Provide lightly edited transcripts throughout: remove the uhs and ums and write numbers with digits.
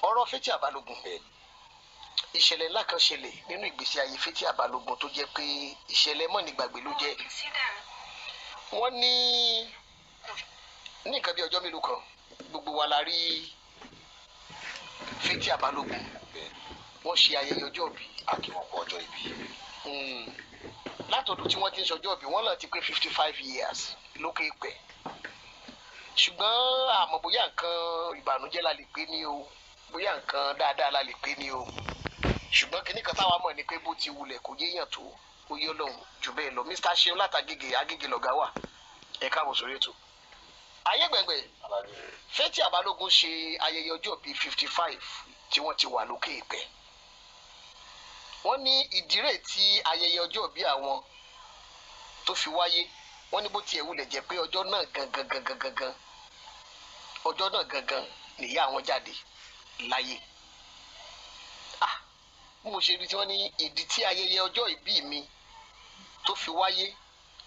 ọ̀rọ̀ Fathia Balogun ìṣẹ̀lẹ̀ ńlá kan ṣẹlẹ̀ nínú ìgbésí ayé Fathia Balogun tó jẹ́ pé ìṣẹ̀lẹ̀ mọ́nigbàgbé ló jẹ́. wọ́n ní nǹkan bí ọjọ́ mélòó kan gbogbo wa la rí Fathia Balogun wọ́n ṣe ayẹyẹ ọjọ́ ìbí akíwọ̀pọ̀ ọjọ́ ìbí látọ̀dún tí wọ́n ti ń ṣọjọ́ ìbí wọ́n náà ti pé 55 years lókè pẹ́ ṣùgbọ́n àmọ́ bóyá nǹkan ìbànújẹ́ la lè pè ní o bóyá nǹkan dáadáa la lè pè ní o ṣùgbọ́n kíní kan táwa mọ̀ ni pé bó ti wulẹ̀ kò yéèyàn tó ó yé Ọlọ́run jù bẹ́ẹ̀ lọ Mr. Ṣeun látàgègè Agége lọ̀gá wà ẹ káàbọ̀ sórí ètò. ayé gbẹ̀ngbẹ̀ Fathia Balogun ṣe ayẹyẹ ọjọ́ bíi 55 tí wọ́n ti wà lókè ìpẹ́. wọ́n ní ìdírè tí ayẹyẹ ọjọ́ bíi àwọn tó fi wáyé wọ́n ní bó tiẹ̀ wulẹ̀ jẹ́ pé ọjọ́ náà gangan ọjọ́ náà gangan nìyá àwọn jáde láyé. mo ṣe rí tí wọ́n ní ìdí tí ayẹyẹ ọjọ́ ìbí mi tó fi wáyé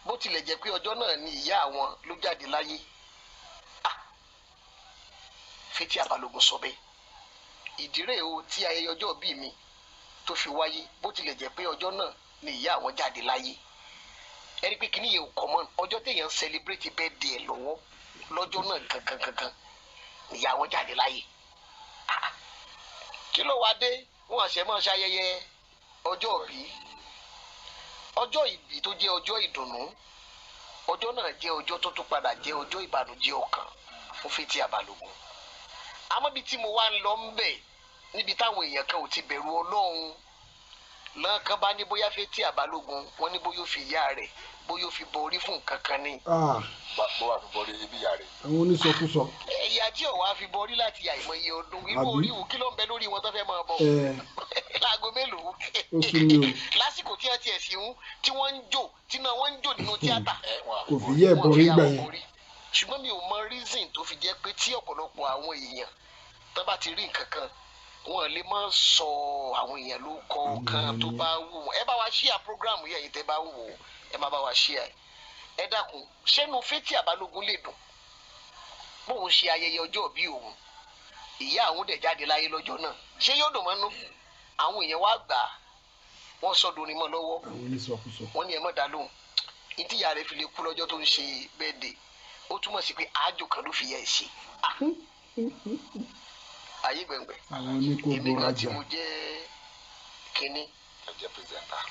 bó tilẹ̀ jẹ́ pé ọjọ́ náà ni ìyá àwọn ló jáde láyé. Fathia Balogun sọ bẹ́ẹ̀ ìdírè o tí ayẹyẹ ọjọ́ ìbí mi tó fi wáyé bó tilẹ̀ jẹ́ pé ọjọ́ náà ni ìyá àwọn jáde láyé. ẹni pé kìíní yẹn ò common ọjọ́ téèyàn ń celebrate birthday ẹ̀ lọ́wọ́ lọ́jọ́ náà gangan ìyá àwọn jáde láyé. kí ló wá dé wọn àṣẹ máa ṣayẹyẹ ọjọ́ ìbí tó jẹ́ ọjọ́ ìdùnnú ọjọ́ náà jẹ́ ọjọ́ tó tún padà jẹ́ ọjọ́ ìbànújẹ́ ọkàn fún Fathia Balogun. àmọ́ bí tí mo wá ń lọ ń bẹ̀ níbi táwọn èèyàn kan ò ti bẹ̀rù Ọlọ́run lọ́kàn bá ní bóyá Fathia Balogun wọ́n ní bóyá ó fi ìyá rẹ̀ bóyá ó fi borí fún nǹkan kan ní. bó wà fi borí ibi ìyá rẹ̀. àwọn onísọkúsọ. ẹ̀yà tí ò wá fi borí láti àìmọye ọdún irú orí wù kí ló ń bẹ lórí wọn tó fẹ́ máa bọ̀. láago mélòó lásìkò tí wọ́n tiẹ̀ sí ń tí wọ́n ń jò tí náà wọ́n ń jò nínú tíátà. kò fi yẹ borí gbà yẹn. ṣùgbọ́n mi ò mọ reason tó fi jẹ́ pé tí ọ̀pọ̀lọpọ̀ àwọn èèyàn tó bá ti rí nǹkan kan wọn lè má sọ àwọn èèyàn ló kọ kan tó bá wù wọn. ẹ bá wa share program yẹn yìí tẹ́ bá wù ọ́ ẹ má bá wa share ẹ dákun ṣẹ́nu Fathia Balogun lè dùn bóun ṣe ayẹyẹ ọjọ́ bí òun ìyá àwọn dẹ̀ jáde láyé lọ́jọ́ náà ṣé yóò dùn mọ́nú àwọn èèyàn wá gbà wọ́n sọ́dọ̀ orin mọ́ lọ́wọ́ wọ́n ní ẹ mọ́ dá lóhùn ìdíyà rẹ̀ fi lè kú lọ́jọ́ tó ń ṣe birthday ó túmọ̀ sí pé àjò kan ló fi yẹ ẹ ṣe. ayé gbẹ̀ngbẹ̀ èmi gan tí mo jẹ́ kínní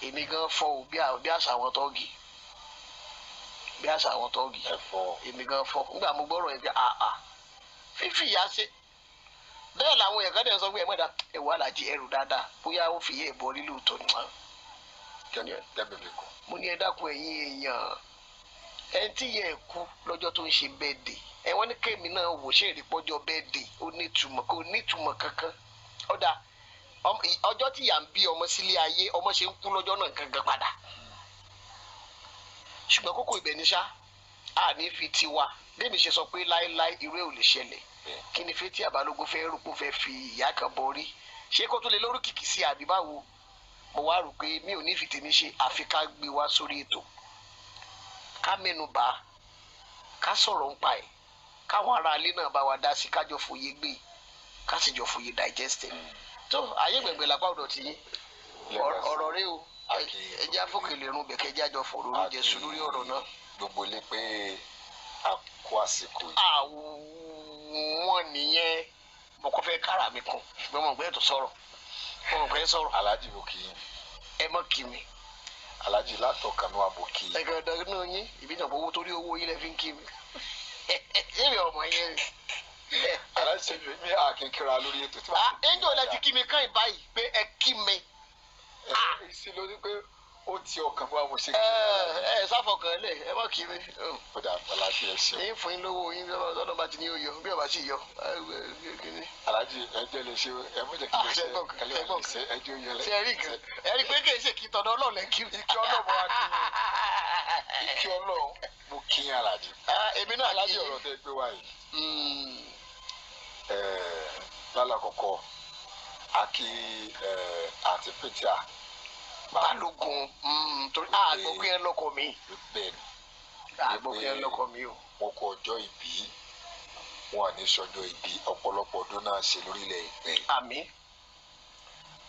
èmi gan fọ́ o bí àṣà àwọn tọ́ọ̀gì èmi gan fọ́ nígbà mo gbọ́rọ̀ yẹn bí fífi ìyá ṣe bẹ́ẹ̀ làwọn èèyàn kan dẹ̀ ń sọ pé ẹ mọ̀dà ẹ̀wọ̀ alájí ẹrù dáadáa bóyá ó fi yé ìbọn lílù tó ní wọn. mo ní ẹ dákun ẹ̀yin èèyàn ẹni tí yẹ ẹ kú lọ́jọ́ tó ń ṣe birthday ẹ wọ́n ní kéèmí náà wò ṣe ìrìpọ́jọ́ birthday ó nítumọ̀ kankan ọ̀dà ọjọ́ tí yà ń bí ọmọ sílé ayé ọmọ ṣe ń kú lọ́jọ́ náà gangan padà ṣùgbọ́n kókó ibẹ̀ ní ṣá àní fi tiwa bẹ́ẹ̀mi ṣe sọ pé láéláé irú ẹ̀ ò lè ṣẹlẹ̀ kí ni Fathia Balogun fẹ́ rò pé ó fẹ́ fi ìyá kan borí ṣé kó tó lè lórí kìkì sí àbí báwo mo wá rò pé mi ò ní fi tèmi ṣe àfi ká gbé wá sórí ètò ká mẹ́nu bà ká sọ̀rọ̀ ń pa ẹ̀ káwọn ará ilé náà bá wa dá sí kájọ fòye gbé ká sì jọ fòye digest tó ayé gbẹ̀ngbẹ̀ lápá ọ̀dọ̀ tí ọ̀rọ̀ rẹ o ẹjẹ́ afọ́kèlè irun bẹ̀kẹ́ ẹjẹ́ àjọ fòrò oúnjẹ sùn lórí ọ̀rọ̀ náà. gbogbo ilé pé a kó àsìkò yìí. àwọn nìyẹn mo kọ́ fẹ́ kára mi kún ṣùgbọ́n mo gbẹ́ tó sọ̀rọ̀ mo gbẹ́ sọ̀rọ̀. Alhaji mo kì í. ẹ mọ̀ kí mi. Alhaji látọ̀kanú àbò kì í. ẹ̀gẹ̀ ọ̀dọ̀ náà yín ìbí náà owó torí owó yín lẹ́ fi ń kí mi. ṣé mi ọmọ yẹn rí. Alhaji ṣe mi àkínkíra lórí ètò tí wọ́n. ẹ̀ńjọ́ lẹ ti kí mi kán ìbáyìí pé ẹ kí mi. sí lórí pé ó ti ọkàn fún àwọn ṣe kí ẹ sáfọkàn lẹ ẹ má kí mi. ó dà Alhaji ẹ ṣe. yín fún yín lówó yín lọ́dọ̀ bá ti ní yọ bí ọba sì yọ. Alhaji ẹjẹ lè ṣe ẹ mú jẹ kí lè ṣe ẹjẹ ó yẹ lẹ. ṣe ẹ rí nǹkan ẹ rí pé kèé ṣe kí tọ̀dọ̀ Ọlọ́run lẹ kí mi. ìkí Ọlọ́run wá kí mi ìkí Ọlọ́run mo kí yín Alhaji. èmi náà Alhaji ọ̀rọ̀ tẹ́ gbé wá yìí. lálàkọ̀kọ́ àkí àti Fathia Balogun torí àgbọ̀gbé ẹ lọ́kọ mi. bẹ́ẹ̀ni àgbọ̀gbé ẹ lọ́kọ mi o. wọn kọ ọjọ́ ìbí wọn ní sọjọ́ ìbí ọ̀pọ̀lọpọ̀ ọdún náà ṣe lórílẹ̀ ìpẹ́. àmín.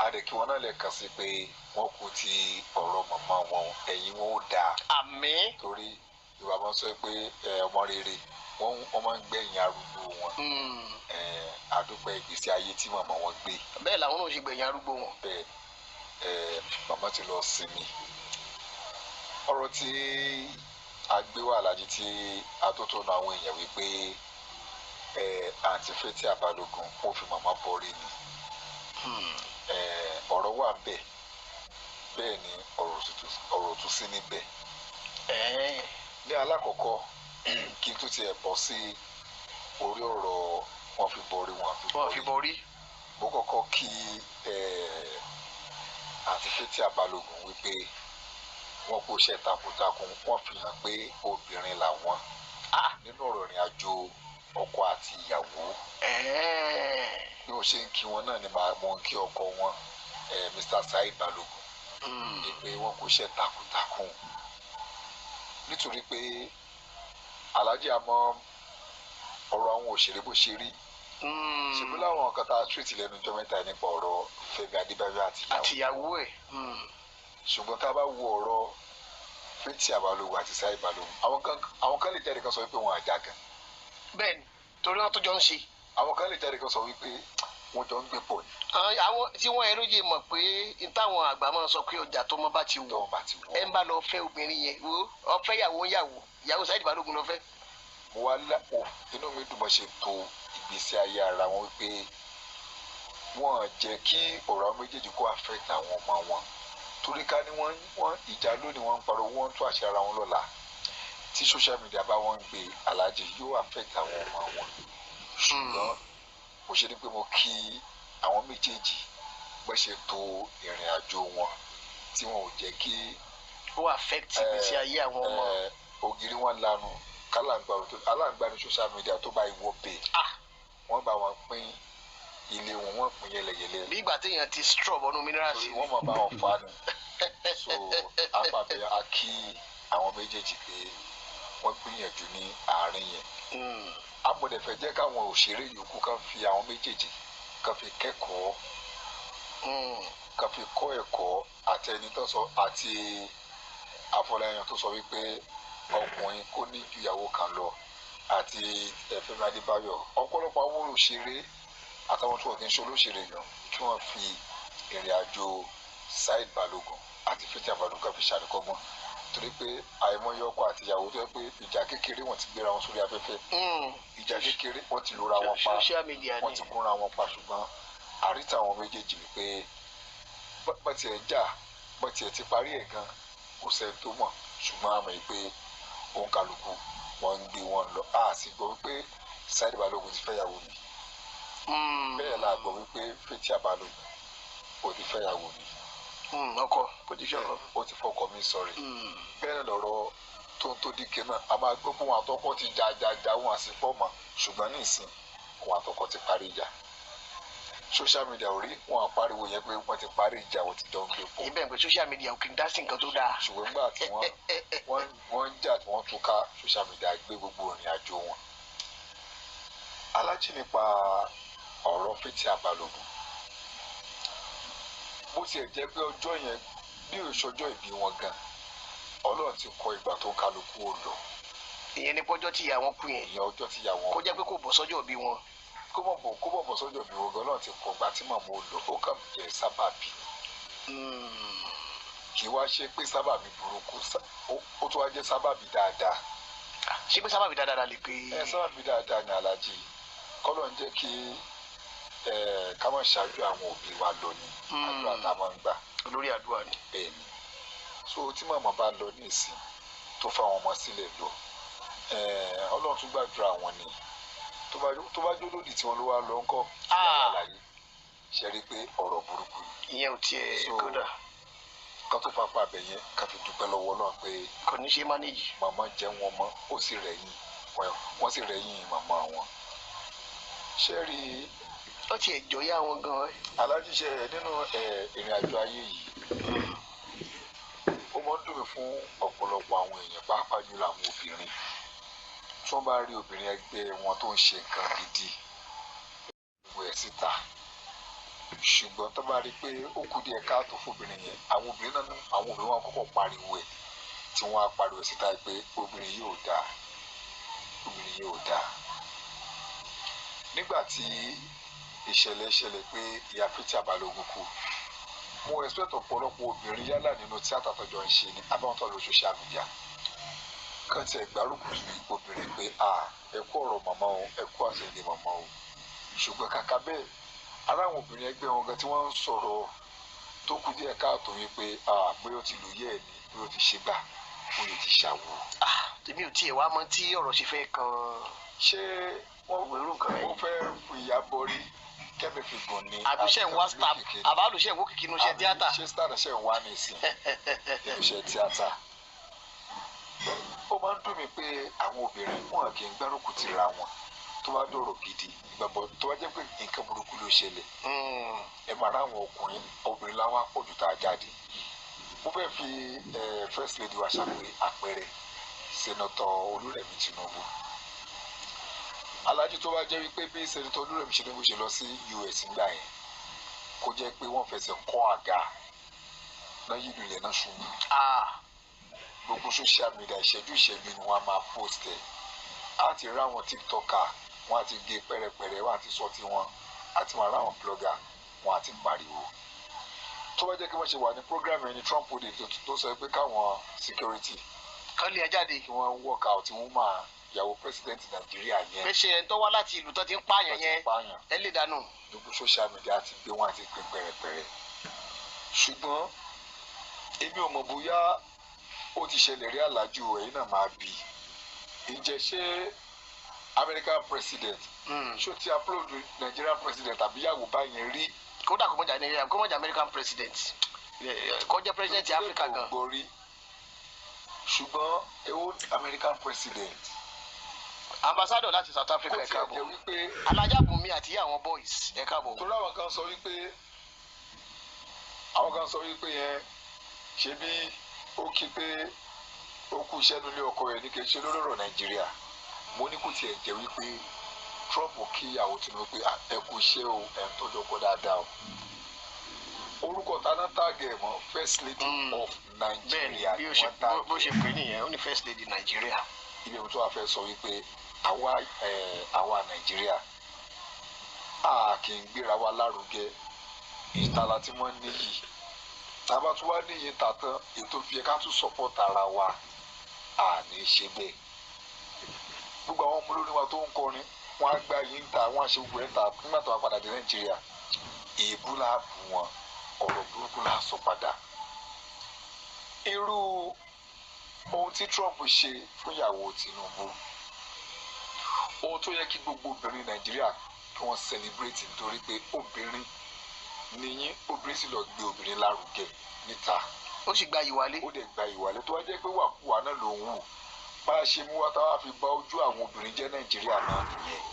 adèkí wọn náà lè kàn sí pé wọn kú ti ọ̀rọ̀ màmá wọn ẹ̀yìn wọn ò dáa. àmín. torí ìwà máa sọ pé ọmọ rere wọn máa ń gbẹ̀yìn arúgbó wọn. àdúpẹ́ ìgbésí ayé tí màmá wọn gbé. bẹ́ẹ̀ làwọn náà ṣe gbẹ̀yìn arúgbó wọn. bẹ́ẹ̀ màmá ti lọ sinmi. ọ̀rọ̀ tí a gbé wà lájú tí atótónu àwọn èèyàn wípé àǹtí Fathia Balogun ó fi màmá bọrí ni. ọ̀rọ̀ wà bẹ́ẹ̀ bẹ́ẹ̀ ni ọ̀rọ̀ tún sí níbẹ̀. ní alákọ̀ọ́kọ́ kí n tún tiẹ̀ bọ́ sí orí ọ̀rọ̀ wọn fi bọrí wọn fi bọrí. mo kọ́kọ́ kí àǹtí Fathia Balogun wípé wọn kò ṣe takuntakun wọn fi hàn pé obìnrin làwọn nínú ọ̀rọ̀ ìrìn àjò ọkọ àti ìyàwó. bí mo ṣe ń kí wọn náà ni mo ń kí ọkọ wọn Mr. Saheed Balogun ni pé wọn kò ṣe takuntakun nítorí pé Alhaji àmọ́ ọ̀rọ̀ àwọn òṣèré bó ṣe rí ṣùgbọ́n láwọn kan tá a tírètì lẹ́nu ọjọ́ mẹ́ta nípa ọ̀rọ̀ Fẹ́mi Adébáyọ̀ àtìyàwó ẹ̀. ṣùgbọ́n tá a bá wo ọ̀rọ̀ Fathia Balogun àti Saheed Balogun àwọn kan lè jáde kan sọ wípé wọn àjà gan. bẹ́ẹ̀ni torí wọn tó jọ ń ṣe. àwọn kan lè jáde kan sọ wípé wọn jọ ń gbé pọ̀ ni. àwọn tí wọn ẹrú yìí mọ̀ pé táwọn àgbà máa ń sọ pé ọjà tó mọ bá ti wọ̀ ẹ ń bá lọ fẹ́ obìnrin yẹn ó fẹ́ ìyàwó Saheed Balogun lọ fẹ́. mo wá lápò inú mi dùn mọ́ ṣe tó ìgbésí ayé ara wọn wípé wọn jẹ́ kí ọ̀rọ̀ àwọn méjèèjì kó affect àwọn ọmọ wọn torí ká ní wọ́n ìjà lónìí wọ́n ń pariwo wọ́n ń tún àṣẹ ara wọn lọ́la tí social media bá wọ́n ń gbé Alhaji yóò affect àwọn ọmọ wọn ṣùgbọ́n mo ṣe ní pé mo kí àwọn méjèèjì bẹ́ ṣe tó ìrìn àjò wọn tí wọn ò jẹ́ kí ó affect ìgbésí ayé àwọn ọmọ. ògiri wọn lanu aláǹgbá ní social media tó bá ìwọ bẹ́ẹ̀ wọ́n bá wọn pín ilé wọn pín yẹlẹyẹlẹ. bí ìgbà téèyàn ti straw bọnú mineral sí. wọ́n mọ̀ bá wọn fa ni so apàbẹ a kí àwọn méjèèjì pé wọ́n gbìyànjú ní àárín yẹn. amọ̀dẹ̀fẹ̀ jẹ́ káwọn òṣèré yòókù kan fi àwọn méjèèjì kan fi kẹ́kọ̀ọ́ kan fi kọ́ ẹ̀kọ́ àti ẹni tó sọ àti Afọláyan tó sọ wípé ọkùnrin kò ní ju ìyàwó kan lọ àti Fẹ́mi Adébáyọ̀ ọ̀pọ̀lọpọ̀ àwọn òṣèré àtàwọn tó wọ́n kì í ṣe olóṣèré yàn kí wọ́n fi ìrìn àjò Saheed Balogun àti Fathia Balogun fi ṣàríkọ́gbọ́n torí pé àìmọye ọkọ àti ìyàwó tó yẹ pé ìjà kékeré wọ́n ti gbéra wọn sórí afẹ́fẹ́ ìjà kékeré wọ́n ti lura wọn pa wọ́n ti gúnra wọn pa ṣùgbọ́n àríta àwọn méjèèjì wípé bọ́tì ẹ̀ jà bọ́tì ẹ̀ ti parí ẹ̀ gan kò sẹ́ni tó mọ̀ ṣùgbọ́n àmọ́ yìí pé òun kálukú wọ́n ń gbé wọn lọ a sì gbọ́ wípé Saheed Balogun ti fẹ́yàwó mi bẹ́ẹ̀ la gbọ́ wípé Fathia Balogun ò ti fẹ́yàwó mi ọkọ position kan ó ti fọkọ mi sọrí bẹ́ẹ̀ lọ́rọ̀ tó dike náà a máa gbọ́ pé wọn àtọkọ ti jà wọn àsìpọ̀ mọ́ ṣùgbọ́n ní ìsìn wọn àtọkọ ti parí ìjà social media ò rí wọn àpariwo yẹn pé wọn ti parí ìjà wọn ti jọ ń gbé pọ̀. ibẹ̀ pé social media ò kì í dá sí nǹkan tó dáa. ṣùgbọ́n nígbà tí wọ́n ń jà tí wọ́n tún ká social media gbé gbogbo ìrìn àjò wọn. Alhaji nípa ọ̀rọ̀ Fathia Balogun bó tiẹ̀ jẹ́ pé ọjọ́ yẹn bí òṣọjọ́ ìbí wọn gan Ọlọ́run ti kọ ìgbà tó ń kálukú ó lọ. ìyẹn ní pọ́jọ́ tí ìyá wọn kú yẹn. ìyẹn ọjọ́ tí ìyá wọn. kó jẹ́ pé kò bọ́ sọ́jọ́ ìbí wọn. kó bọ̀ bọ̀ sọ́jọ́ ìbí wọn gan Ọlọ́run ti kọ ìgbà tí màmá ó lọ ó kàn jẹ́ sábàbí. kì í wá ṣe pé sábàbí burúkú ó tún wá jẹ́ sábàbí dáadáa. ṣé pé sábàbí dáadáa lè pé. sábàbí dáadáa ni Alhaji kọ́lọ̀ ń jẹ́ kí ká má ṣáájú àwọn òbí wa lọ ní àdúrà tá a máa ń gbà. olórí àdúrà ni. bẹ́ẹ̀ni so tí màmá bá lọ ní ìsìn tó fa àwọn ọmọ sílẹ̀ lọ Ọlọ́run tún gbàdúrà wọn ni tó bá jó lòdì tí wọn ló wá lọ ńkọ́ ìyá àlàyé ṣe rí i pé ọ̀rọ̀ burúkú ni. ìyẹn ò tiẹ̀ kódà. ká tó fapá abẹ yẹn ká fi dúpẹ́ lọ́wọ́ náà pé. kò ní ṣe mánéjì. màmá jẹ́ wọn mọ́ ó sì rẹ̀yìn wọ́n sì rẹ̀yìn màmá wọn. ṣé rí i. ó tiẹ̀ jọyà wọn gan-an. Alhaji ṣe nínú ìrìn àjò ayé yìí ó máa ń dùn mí fún ọ̀pọ̀lọpọ̀ àwọn èèyàn pàápàá jùlọ àwọn obìnrin tí wọ́n bá rí obìnrin ẹgbẹ́ wọn tó ń ṣe nǹkan gidi gbogbo ẹ̀ síta ṣùgbọ́n tó bá rí pé ó kù díẹ̀ káàtó fóbìnrin yẹn àwọn obìnrin wọn kọ́kọ́ pariwo ẹ̀ tí wọ́n á pariwo síta pé obìnrin yóò dáa nígbà tí ìṣẹ̀lẹ̀ ṣẹlẹ̀ pé ìyá Fathia Balogun kú mo expect ọ̀pọ̀lọpọ̀ obìnrin yálà nínú tíátà tọ́jọ́ ń ṣe ní abáwọn tó lọ social media kàn tí ẹ gbárùkù sí obìnrin pé ẹ kú ọ̀rọ̀ màmá o ẹ kú àṣẹlẹ̀ màmá o ṣùgbọ́n kàkà bẹ́ẹ̀ ara àwọn obìnrin ẹgbẹ́ wọn gan tí wọ́n ń sọ̀rọ̀ tó kù díẹ̀ káàtó yìí pé bóyá ó ti lù yẹ́ ẹ̀ ní bóyá ó ti ṣe gbà bóyá ó ti ṣàwò. tèmi ò tiẹ̀ wá mọ tí ọ̀rọ̀ ṣe fẹ́ kan. ṣé wọ́n fẹ́ ìyá borí kẹ́mi fi gùn ní. àbùṣe ń wá star àbálùṣe ń wó kìkì inú iṣẹ́ tíátà. ṣé star ṣe ń wá nísìn inú iṣẹ́ tíátà. ó máa ń dùn mí pé àwọn obìnrin wọn kì í gbárùkù tira wọn tó bá dọ̀rọ̀ gidi ìgbàgbọ́ tó bá jẹ́ pé nǹkan burúkú ló ṣẹlẹ̀ ẹ máa rá àwọn obìnrin láwọn àpọ̀jù tá a jáde. mo fẹ́ fi first lady wa àpẹẹrẹ sẹ́nọ̀tọ̀ Olúrẹ̀mí Tinubu. alájú tó bá jẹ́ wípé bí sẹ́nitọ́ Olúrẹ̀mí Tinubu ṣe lọ sí US ńgbà yẹn kó jẹ́ pé wọ́n fẹsẹ̀ kọ́ àga náà yìí lulẹ̀ náà ṣubú. gbogbo social media ìṣẹ́jú ni wọ́n á máa post ẹ̀ á ti rá àwọn tiktoker wọ́n á ti gé pẹ́rẹpẹ́rẹ wọ́n á ti sọ tiwọn á ti máa rá àwọn blogger wọ́n á ti pariwo. tó bá jẹ́ kí wọ́n ṣe wà ní program ẹni Trump òde tó sọ pé káwọn security kan lè jáde kí wọ́n work out wọ́n máa ìyàwó president Nàìjíríà yẹn. pèsè ẹ̀ ń tọ́ wá láti ìlú tó ti ń pààyàn yẹn ẹ lè dànù. gbogbo social media ti gbé wọn àti pín pẹ̀rẹ̀pẹ̀rẹ̀ ṣùgbọ́n èmi ò mọ̀ bóyá ó ti ṣẹlẹ̀ rí àlájú ẹ̀yìn náà máa bì ǹjẹ́ ṣé American president ṣó ti upload Nigerian president àbí yàwó báyẹn rí. kódà kó mọ̀jà American president kó jẹ́ president Africa gan. ṣùgbọ́n èwo American president. ambassador láti South Africa ẹ káàbọ̀ alájà Bùnmi àti àwọn boys ẹ káàbọ̀. torí àwọn kan sọ wípé yẹn ṣe bí ó kí pé ó kú iṣẹ́ nílé ọkọ rẹ̀ ní kí n ṣe lórí ọ̀rọ̀ Nàìjíríà mo ní kò tiẹ̀ jẹ́ wípé Trump kí ìyàwó Tinubu pé ẹ kú iṣẹ́ o ẹ̀ ń tọ́jú ọkọ dáadáa o orúkọ tánà tàgẹ̀ mọ́ first lady of Nigeria bẹ́ẹ̀ni bí ó ṣe pè nìyẹn ó ní first lady Nigeria. ibi tó wàá fẹ́ sọ wípé àwa Nàìjíríà a kì í gbéra wa lárugẹ ìtara tí wọ́n níyì tábà tún wá níyì tàtàn ètò fi ká tún support ara wa a ní ṣe bẹ́ẹ̀ gbogbo àwọn ọmọ olórin wa tó ń kọrin wọn á gbá yìí ń ta wọn á ṣe gbogbo ẹ̀ ń ta nígbà tó wá padà dé Nàìjíríà èébú là bù wọn ọ̀rọ̀ burúkú là sọ padà irú ohun tí Trump ṣe fún ìyàwó Tinubu ohun tó yẹ kí gbogbo obìnrin Nàìjíríà kí wọ́n celebrate nítorí pé obìnrin nìyí obìnrin sì lọ gbé obìnrin lárugẹ níta. ó sì gba ìwálé. ó dẹ̀ gba ìwálé tó wá jẹ́ pé wàkúwà náà ló ń wù bá a ṣe mú wa táwa fi bá ojú àwọn obìnrin jẹ́ Nàìjíríà náà nìyẹn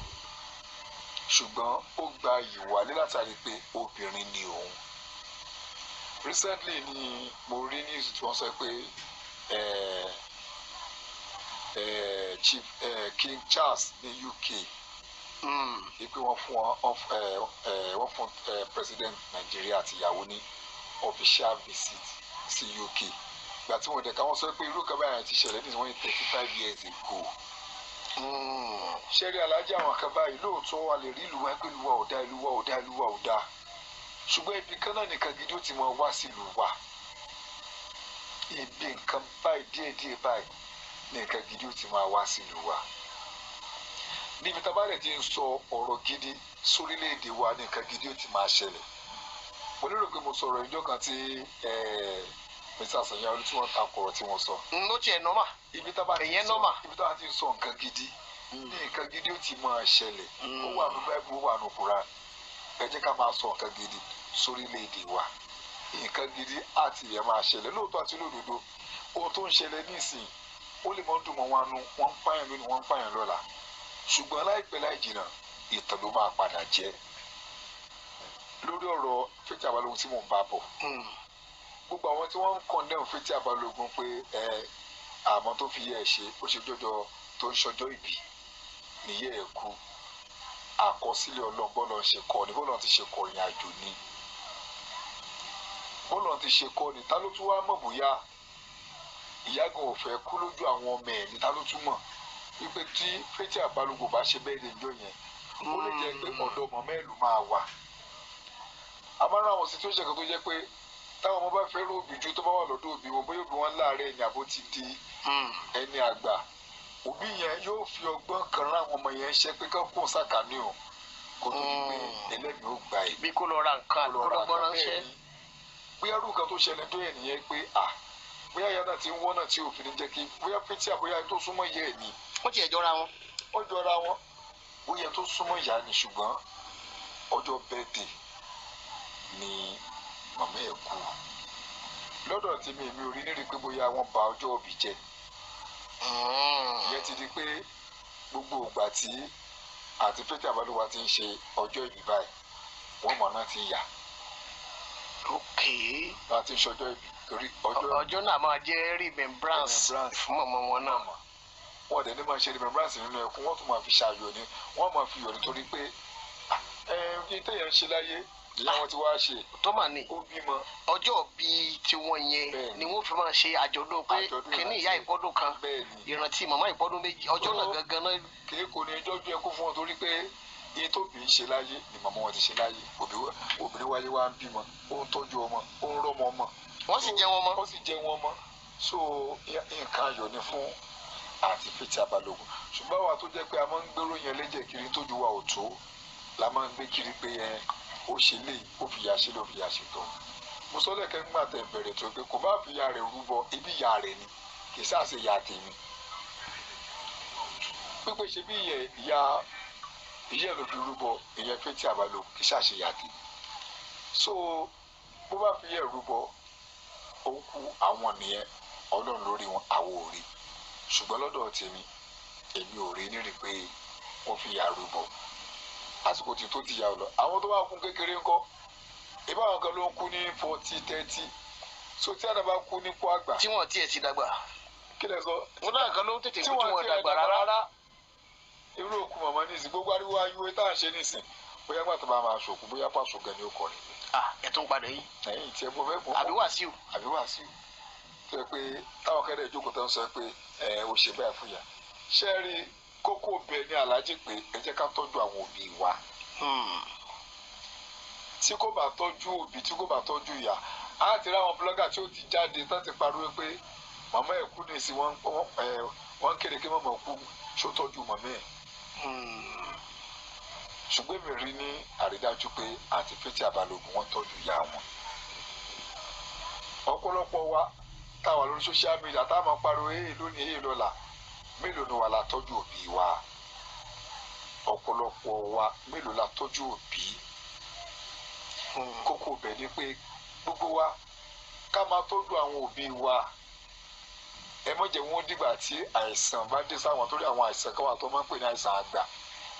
ṣùgbọ́n ó gba ìwálé látàrí pé obìnrin ni òun. recently ni mo rí news tí wọ́n sọ pé Chief King Charles ní UK pé wọ́n fún president Nàìjíríà àti ìyàwó ní official visit sí UK ìgbà tí wọ́n dẹ̀ ká wọ́n sọ pé irú kan báyìí ti ṣẹlẹ̀ ní wọ́n ní 35 years ago. ṣẹ́rí alájà àwọn kan báyìí lóòótọ́ wa lè rí ìlú wa pé ìlú wa ò dáa ṣùgbọ́n ibi kan náà nìkan gidi ó ti mọ wá sílùú wa ibi nǹkan báyìí díẹ̀díẹ̀ báyìí nìkan gidi ó ti máa wá sílùú wa níbi tá a bá lè ti ń sọ ọ̀rọ̀ gidi sórílẹ̀-èdè wa nìkan gidi ó ti máa ṣẹlẹ̀ mo lérò pé mo sọ̀rọ̀ ìjọ kan tí Mr. Sanyaolu tí wọ́n ta kọ̀rọ̀ tí wọ́n sọ. ló tiẹ̀ nọ́mà ibi tá a bá ti ń sọ nǹkan gidi nǹkan gidi ó ti máa ṣẹlẹ̀ ó wà ní Bible ó wà ní Quran ẹ jẹ́ ká máa sọ nǹkan gidi sórílẹ̀-èdè wa nǹkan gidi àti ìyẹn máa ṣẹlẹ̀ lóòótọ́ àti lódodo ohun tó ń ṣẹlẹ̀ nísìnyí ó lè mọ́ dùn mọ́ wọn nú wọ́n ń pààyàn lónìí wọ́n ń pààyàn lọ́la ṣùgbọ́n láìpẹ́ láì jìnnà ìtàn ló máa padà jẹ́ lórí ọ̀rọ̀ Fathia Balogun tí mò ń bá bọ̀ gbogbo àwọn tí wọ́n ń condemn Fathia Balogun pé àmọ́ tó fi yẹ ẹ̀ ṣe ó ṣe jọjọ tó ń ṣọjọ́ ìbí níyẹ́ ẹ̀ kú àkọsílẹ̀ Ọlọ́run bọ́lọ̀ ń ṣe kọ́ ni bọ́lọ̀ ti ṣe kọ́ ìrìn àjò ni bọ́lọ̀ ti ṣe kọ́ ni ta ló tún wá mọ̀ bóyá ìyá gan ò fẹ́ kú lójú àwọn ọmọ ẹ̀ ní ta ló tún mọ̀ wípé tí Fathia Balogun bá ṣe bẹ́ẹ̀ lẹ́jọ́ yẹn ó lè jẹ́ pé ọ̀dọ́ ọmọ mẹ́lùú máa wà àmọ́ra àwọn situation kan tó jẹ́ pé táwọn ọmọ bá fẹ́ rò òbí ju tó bá wà lọ́dọ̀ òbí wọn bóyá òbí wọn láàárẹ̀ ẹ̀yìn àbó ti di ẹni àgbà òbí yẹn yóò fi ọgbọ́n kan rán àwọn ọmọ yẹn ṣe pé kán kún sàkání o kó tó di pé ẹlẹ́mìí ó gbà ẹ̀. bí kò lọ ra nǹkan àti kó lọ gbọ́ ránṣẹ́. bóyá irú kan tó ṣẹlẹ̀ tó yẹ nìyẹn pé bóyá ìyá náà ti ń wọ́n náà tí òfin jẹ́ kí bóyá Fathia bóyá tó súnmọ́ yẹ ẹ̀ ni. ó tiẹ̀ jọra wọn. ó jọra wọn bóyá tó súnmọ́ ìyá ni ṣùgbọ́n ọjọ́ bẹ́ẹ̀dẹ̀ ni màmá ẹ̀ kú lọ́dọ̀ tí mi ò rí nírí pé bóyá wọ́n bà ọjọ́ òbí jẹ́ ìyẹn ti di pé gbogbo ìgbà tí àti Fathia Balogun ti ń ṣe ọjọ́ ìbí báyìí wọ́n mọ̀ náà ti yà láti ṣọjọ́ ìbí torí ọjọ́ náà máa jẹ́ remembrance fún mọ̀mọ́ wọn náà mọ̀. wọ́n dẹ̀ ní máa ṣe remembrance nínú ẹkún wọ́n tún máa fi ṣàyọ̀ ni wọ́n máa fi yọ̀ nítorí pé kí n tẹ̀yàn ṣe láyé ìyá wọn ti wá ṣe tó mà ní ó bímọ ọjọ́ bíi tiwọn yẹn ni wọ́n fi máa ṣe àjọ̀dún pé kíní ìyá ìpọ́dún kan ìrántí màmá ìpọ́dún méjì ọjọ́ náà gangan náà. kì í kò ní jọ́jú ẹkún fún wọn torí pé iye tó bí ń ṣe láyé ni màmá wọn ti ṣe láyé obìnrin wáyé wá ń bímọ ó ń tọ́jú ọmọ ó ń rọ́mọ ọmọ wọ́n sì jẹ́ wọn mọ́. wọ́n sì jẹ́ wọn mọ́ so nǹkan ayọ̀ ni fún àti Fathia Balogun ṣùgbọ́n àwa tó jẹ́ pé a máa ń gbèrò yẹn lẹ́jẹ̀ kiri tójú wa ò tó la máa ń gbé kiri pé ó ṣe lé ó fìyà ṣe ló fìyà ṣe tó mo sọ lẹ́kẹ́ ń gbà tẹ̀ bẹ̀rẹ̀ tó pé kò bá fìyà rẹ̀ rúbọ ibi ìyá rẹ̀ ni kì í sáà ṣe ìyá tèmi pípé ṣe bí ìyá ẹ̀ ló fi rúbọ ìyẹn Fathia Balogun kì í sáà ṣe ìyá tèmi so bó bá fi yẹ rúbọ ó kú àwọn nìyẹn Ọlọ́run lórí wọn àwọn ò rí ṣùgbọ́n lọ́dọ̀ tèmi èmi ò rí nírí pé wọ́n fi yà rúbọ àsìkò tí tó ti yà ọ lọ àwọn tó bá kú kékeré ńkọ́ ìbáwọn kan ló ń kú ní 40-30 so tí àdá bá kú nípò àgbà. tí wọn tiẹ̀ ti dàgbà. kí lẹ sọ. wọn náà kan ló ń tètè kú tí wọn dàgbà rárá. irú òkú màmá nísìn gbogbo ariwo ayúwe tá à ń ṣe nísìn bóyá gbàtọ́ bá máa ṣòkú bóyá pàṣọ gan ni ó kọrin. ẹ tún padà yìí. ẹ̀yin tí ẹ bọ fẹ́ bọ. àbí Wàsíù. àbí Wàsíù tó yẹ pé táwọn kẹ́rẹ́ ìjókòó tó ń sọ pé ó ṣe báyìí fún yà ṣé ẹ rí kókó bẹ́ẹ̀ ní aláàjì pé ẹ jẹ́ ká tọ́jú àwọn òbí wa tí kò bá tọ́jú òbí tí kò bá tọ́jú ìyá á ti rí àwọn blọ́gà tí ó ti jáde tó ti pariwo pé màmá ẹ̀ kú ní sí wọ́n kéde kí màmá kú ṣó tọ́jú màmá ẹ̀ ṣùgbọ́n mi rí ní àrídájú pé àti Fathia Balogun wọ́n tọ́jú ìyá wọn ọ̀pọ̀lọpọ̀ wa táwa lórí social media táwọn máa pariwo lónìí lọ́la mélòó ni wà la tọ́jú òbí wa ọ̀pọ̀lọpọ̀ wa mélòó la tọ́jú òbí kókó bẹ̀ ni pé gbogbo wa ká máa tọ́jú àwọn òbí wa ẹ má jẹ́ wọ́n dìgbà tí àìsàn bá dé sáwọn torí àwọn àìsàn kan wà tó máa ń pè ní àìsàn àgbà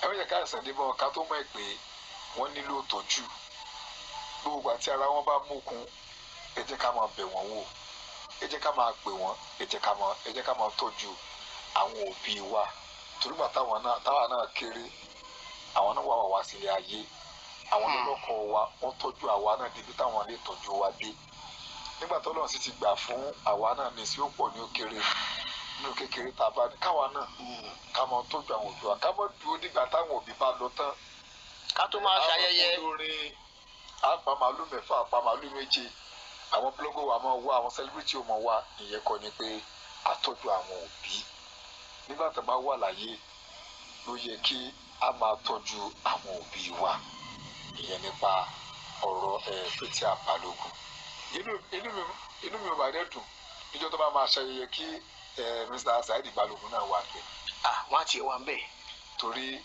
ẹ má jẹ́ ká àìsàn dé bá wọn ká tó mọ̀ pé wọ́n nílò ìtọ́jú gbogbo àti ara wọn bá mókun ẹ jẹ́ ká máa bẹ̀ wọ́n wò ẹ jẹ́ ká máa pè wọ́n ẹ jẹ́ ká máa tọ́jú àwọn òbí wa torí gbà táwa náà kéré àwọn náà wà sílé ayé àwọn lọ́lọ́kọ̀ wa wọ́n tọ́jú àwa náà débi táwọn lè tọ́jú wa dé nígbà tó lọ́run sì ti gbà fún àwa náà ní sí ó pọ̀ ní ó kéré nínú kékeré tá a bá ní káwa náà ká máa tọ́jú àwọn òbí wa ká máa dúró nígbà táwọn òbí bá lọ tán ká tó máa ṣayẹyẹ àwọn olórin àpá màálù 6 àpá màálù 7 àwọn blọgọ wa máa wá àwọn sẹlẹbírìtì ò máa wá ìyẹn kọ́ ni pé àtọ́jú àwọn òbí nígbà tó bá wà láyé ló yẹ kí a máa tọ́jú àwọn òbí wa ìyẹn nípa ọ̀rọ̀ Fathia Balogun inú mi ò bá dẹ́ dùn níjọ́ tó bá máa ṣayẹyẹ kí Mr. Saheed Balogun náà wà pé. wọ́n á ti wà ń bẹ̀. torí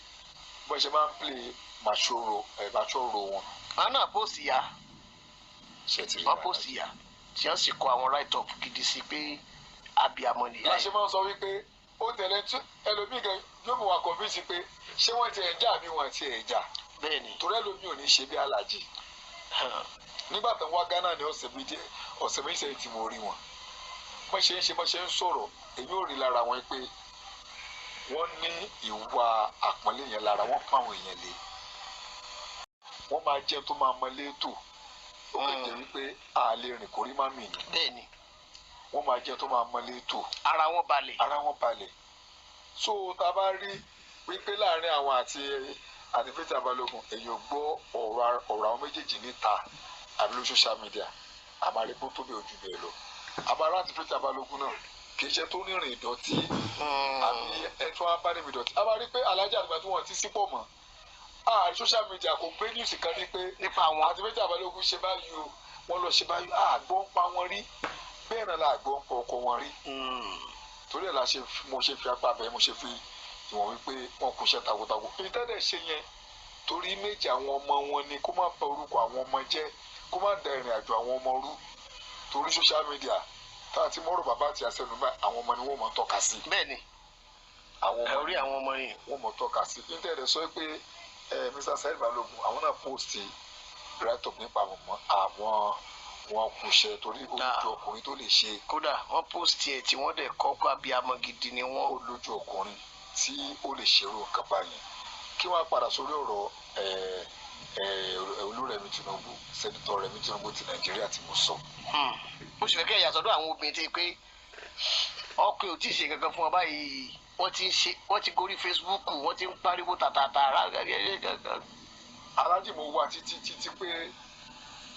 bó ṣe máa ń play màṣọ́rò wọn. àwọn náà bóòsì ya wọ́n bóòsì ya tí wọ́n sì kọ àwọn write up gidi sí pé abiyamọ nìyá yìí. láṣẹ máa ń sọ wípé ó tẹ̀lé ẹlòmíì kan yóò mú wa kọ̀ọ̀fíìsì pé ṣé wọ́n ti ẹ̀ jà àbí wọ́n ti ẹ̀ jà. bẹ́ẹ̀ni. torí ẹlòmíì ò ní ṣe bí alájì. nígbà tó ń wá Ghana ní ọ̀sẹ̀ méjì sẹ́yìn tí mo rí wọn. bó ṣe ń sọ̀rọ̀ èmi ò rí lára wọn pé wọ́n ní ìwà àpọ́nlé yẹn lára, wọ́n pa àwọn èèyàn lé, wọ́n máa jẹ́ tó máa mọlé tò ó kẹ̀kẹ́ wípé a lè rìn kórí má mì ní. bẹ́ẹ̀ni. wọ́n máa jẹ́ tó máa mọlé tò. ara wọn balẹ̀. ara wọn balẹ̀. so tá a bá rí wípé láàrin àwọn àti Faith Balógun èèyàn gbọ́ ọ̀rọ̀ àwọn méjèèjì níta àbí lórí social media àmàlẹ́kó tó bẹ̀ ojú bẹ́ẹ̀ lọ. àbára àti Faith Balógun náà kì í ṣe tó rìnrìn ìdọ̀tí àbí ẹ̀tún abánibí ìdọ̀tí. a bá rí pé alájà àgbà tí wọ́n ti sípò mọ́ social media kò gbé news kan ní pé nípa àwọn àti Faith Balógun ṣe báyìí o wọ́n lọ ṣe báyìí àgbọ̀ ń pa wọn rí bẹ́ẹ̀ náà la àgbọ̀ ń pa ọkọ wọn rí. torí ẹ̀ la mo ṣe fi apá bẹ́ẹ̀ mo ṣe fi ìwọ̀n wípé wọ́n kú iṣẹ́ takuntakun. ìtẹ́lẹ̀ ṣe yẹn torí méjì àwọn ọmọ wọn ni kó má bà orúkọ àwọn ọmọ jẹ́ kó má da ìrìn àjò àwọn ọmọ rú torí social media tá a ti mọ́rọ̀ bàbá àti àṣẹnu báyìí àwọn ọmọ ni wọ́n mọ̀ tọ́ka sí. bẹ́ẹ̀ni orí àwọn ọmọ yìí wọ́n mọ̀ tọ́ka sí. ìtẹ́lẹ̀ sọ pé Mr. Saheed Balogun àwọn náà post right up nípa àwọn wọn kù ṣe torí olójú ọkùnrin tó lè ṣe. kódà wọ́n post ẹ̀ tí wọ́n dẹ̀ kọ́ pé abiyamọ gidi ni wọ́n. olójú ọkùnrin tí ó lè ṣerú nǹkan báyìí kí wọ́n padà sórí ọ̀rọ̀ Olúrẹ̀mí Tinubu sẹ́nitọ́ Rẹ̀mí Tinubu ti Nàìjíríà tí mo sọ. mo sì fẹ́ kẹ́ ẹ̀yà sọ́dọ̀ àwọn obìnrin tí pé ọkùnrin ò tí ì ṣe kankan fún ọ báyìí wọ́n ti gorí Facebook wọ́n ti ń pariwo tàtàtà alájì mo wá títí pé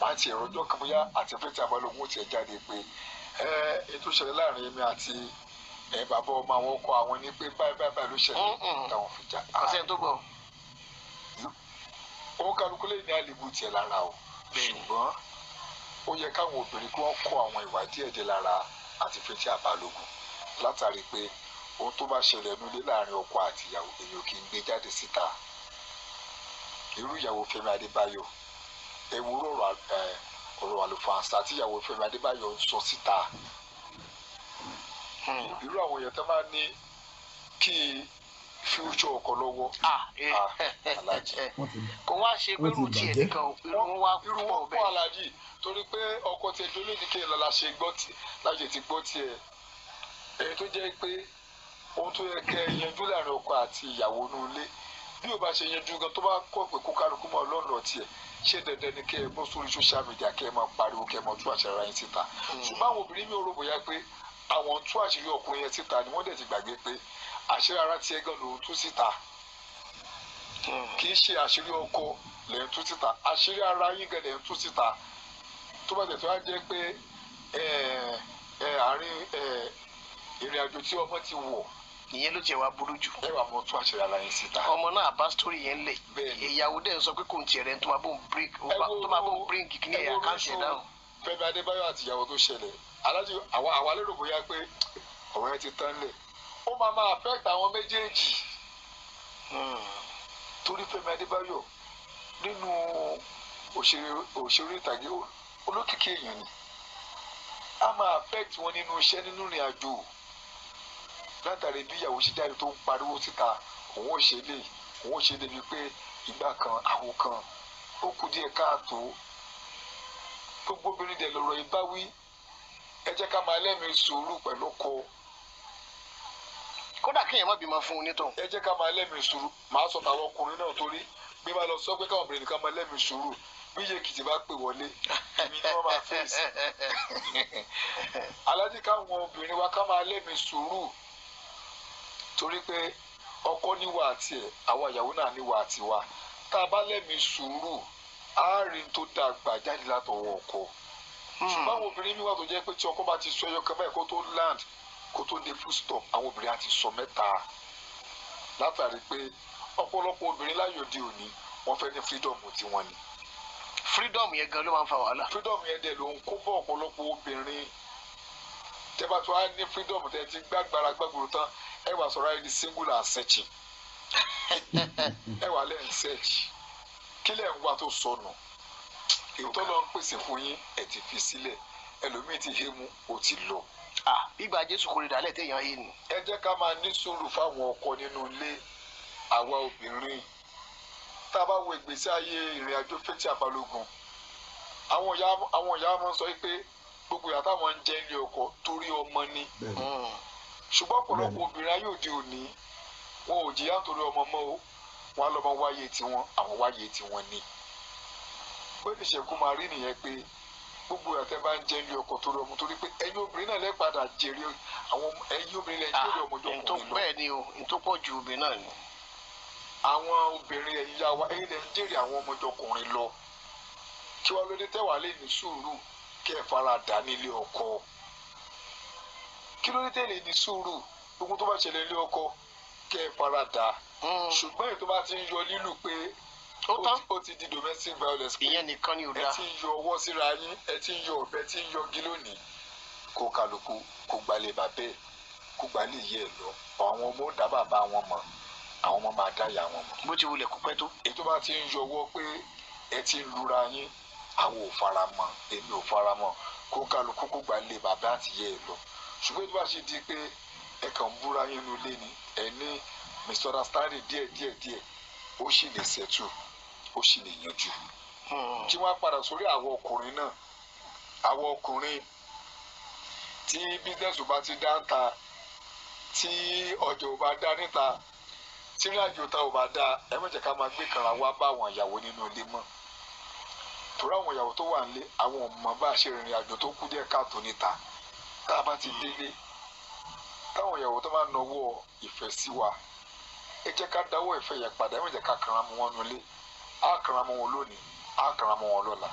láti ẹ̀rọ ọjọ́ kan bóyá àti Faith Balógun ti ẹ̀ jáde pé ètò ìṣẹ̀lẹ̀ láàrin èmi àti bàbá ọmọ àwọn ọkọ àwọn ní pé báyìí ló ṣẹlẹ̀ táwọn fi jà. ọ̀sẹ̀ tó gbọ́. òun kálukú lè ní àlébù tiẹ̀ lára o ṣùgbọ́n ó yẹ káwọn obìnrin kí wọ́n kọ́ àwọn ìwà díẹ̀díẹ̀ lára àti Faith Balógun látàrí pé ohun tó bá ṣẹlẹ̀ nílé láàrin ọkọ àti ìyàwó èèyàn kì í gbé jáde síta. irú ìyàwó Fẹ́mi Adébáyọ̀ ewúro ọ̀rọ̀ àlùfáàǹsà tí ìyàwó Fẹ́mi Adébáyọ̀ ń sọ síta. irú àwọn èèyàn tó máa ní kí fíútsọ̀ ọkọ lọ́wọ́. alájì kò wá ṣe pé irú tiẹ̀ nìkan irú wa pọ̀ bẹ́ẹ̀. alájì torí pé ọkọ tiẹ̀ tó lé ní kéèyàn lọ́la ṣe gbọ́ lájẹ̀ ti gbọ́ tiẹ̀ èyí tó jẹ́ pé ohun tó yẹ kẹ́ yanjú láàrin ọkọ àti ìyàwó inú ilé bí o bá ṣe yanjú gan tó bá kọ́ pé kó kálukú mọ́ ọlọ́run tiẹ̀ ṣé dandan ni kẹ́ ẹ bọ́ sórí social media kẹ́ ẹ máa pariwo kẹ́ ẹ máa tú àṣírí ara yín síta. ṣùgbọ́n àwọn obìnrin mi ò rò bóyá pé àwọn tú àṣírí ọkùnrin yẹn síta ni wọ́n dẹ̀ ti gbàgbé pé àṣírí ara tiẹ̀ gan lòun tú síta kì í ṣe àṣírí ọkọ lẹ́yìn tú síta àṣírí ara yín gan lẹ́yìn tú síta tó bá tẹ̀ tó wá jẹ́ pé àárín ìrìn àjò tí ọmọ ti wọ̀ ìyẹn ló jẹ wá burú jù. ẹ wà mọ tún àṣírí ara yín síta. ọmọ náà bá sítórì yẹn lẹ ìyàwó dẹ̀ ń sọ pé kò ń tiẹ̀ rẹ̀ tó máa bó ń bring kíní ẹ̀yà káńtì ẹ̀ dáhùn. Fẹ́mi Adébáyọ̀ àti ìyàwó tó ṣẹlẹ̀ alájú àwa lérò bóyá pé ọ̀rọ̀ yẹn ti tán lẹ̀ ó máa affect àwọn méjèèjì torí Fẹ́mi Adébáyọ̀ nínú òṣèré ìtàgé olókìkí èèyàn ni a máa affect wọn nínú iṣẹ́ nínú ìrìn àjò látàrí bí ìyàwó ṣe jáde tó ń pariwo síta òun ò ṣe lè òun ò ṣe débi pé ìgbà kan àwo kan ó kù díẹ̀ káàtó gbogbo obìnrin dẹ̀ lọ́rọ̀ ìbáwí ẹ jẹ́ ká máa lẹ́mìí sùúrù pẹ̀lú ọkọ. kódà kéèyàn má bímọ fún un nítàn. ẹ jẹ́ ká máa lẹ́mìí sùúrù màá sọ tàwọn ọkùnrin náà torí bí wọ́n lọ sọ pé káwọn obìnrin ká máa lẹ́mìí sùúrù bí Yékìtì bá pè wọlé èmi ni wọ́n máa fèsì. alájí káwọn obìnrin wa ká máa lẹ́mìí sùúrù torí pé ọkọ níwà àti ẹ̀ àwa ìyàwó náà níwà àti wa tá a bá lẹ́mìí sùúrù àárín tó dàgbà jáde látọwọ́ ọkọ. ṣùgbọ́n àwọn obìnrin mi wà tó jẹ́ pé tí ọkọ bá ti sọ ẹyọ kan báyìí kó tó land kó tó dé full stop àwọn obìnrin á ti sọ mẹ́ta látàrí pé ọ̀pọ̀lọpọ̀ obìnrin láyé òde òní wọ́n fẹ́ ní freedom tiwọn ni. freedom yẹn gan ló máa ń fa wàhálà. freedom yẹn dẹ̀ ló ń kó bọ́ ọ̀pọ̀lọpọ̀ obìnrin tẹ́bà tó wá ní freedom tẹ́ ti gbàgbára gbàgbòrò tán ẹ wà sọ̀rọ̀ ayé di single and searching ẹ wà lẹ́yìn search kí lẹ́yìn wá tó sọnù ètò lọ ń pèsè fún yín ẹ ti fi sílẹ̀ ẹlòmíì ti hé mu ó ti lọ. ìgbà Jésù kò rí dálẹ̀ téèyàn yé ni. ẹ jẹ́ ká máa ní sùúrù fáwọn ọkọ nínú ilé àwa obìnrin tá a bá wo ìgbésí ayé ìrìn àjò Faith Balógun àwọn ìyá máa ń sọ pé gbogbo ìyá táwọn ń jẹ ilé ọkọ torí ọmọ ni ṣùgbọ́n ọ̀pọ̀lọpọ̀ obìnrin ayé òde òní wọn ò jìyà nítorí ọmọ mọ́ o wọn á lọ́mọ wáyé tiwọn àwọn wáyé tiwọn ni bó ti ṣe kó máa rí nìyẹn pé gbogbo àtẹ bá ń jẹ ilé ọkọ torí ọmọ torí pé ẹ̀yin obìnrin náà lẹ́ẹ̀padà jèrè àwọn ẹ̀yin obìnrin lẹ́yìn jèrè ọmọdékùnrin lọ. bẹ́ẹ̀ ni o n tó pọ̀ ju obìnrin náà ni. àwọn obìnrin ẹ̀yin yá wa ẹ̀yin lẹ́yìn jèrè àwọn ọmọdékùnrin lọ kí wàá lóde tẹ́wàá lè ní sùúrù kẹ́ ẹ fara dà nílé ọkọ kí lóde tẹ́lẹ̀ ní sùúrù gbogbo tó bá ṣẹlẹ̀ nílé ọkọ kẹ́ ẹ fara dà ṣùgbọ́n èyí tó bá ti ń yọ lílù pé ó ti di domestic violence pé ìyẹn nìkan ni ò dáa ẹ ti ń yọ ọwọ́ síra yín ẹ ti ń yọ ọ̀bẹ tí ń yọgi lónìí kó kálukú kó gbalẹ̀ bàbẹ́ kó gbalẹ̀ yẹ ẹ lọ àwọn ọmọ ó dá bàbá wọn mọ̀ àwọn ọmọ máa dá ìyá wọn mọ̀. bó ti wulẹ̀ kó pẹ́ tó. èyí tó bá ti ń yọ ọwọ́ pé ẹ ti ń lura yín àwọn ò fara mọ́ èmi ò fara mọ́ kó kálukú kó gbalẹ̀ bàbá àti yẹ ẹ lọ ṣùgbọ́n tó bá ṣe di pé ẹ kàn ń búra yín nulẹ̀ ni ẹ ní misunderstanding díẹ̀ ó sì lè settle ó sì lè yanjú. kí wọ́n á padà sórí àwọn ọkùnrin náà àwọn ọkùnrin tí bísíǹsì bá ti dá ń ta tí ọjà ò bá dá níta tí ìrìnàjò ta ò bá dá ẹ má jẹ́ ká máa gbé kàrà wá bá àwọn ìyàwó nínú ilé mọ́ torí àwọn ìyàwó tó wà nílé àwọn ọmọ bá ṣe rìnrìn àjò tó kú díẹ̀ káàtó níta tá a bá ti délé táwọn ìyàwó tó máa nawọ́ ìfẹ́ sí wa ẹ jẹ́ ká dáwọ́ ìfẹ́ yẹn padà ẹ má jẹ́ ká kàrà mọ́ wọn nulẹ̀ á kàrà mọ́ wọn lónìí á kàrà mọ́ wọn lọ́la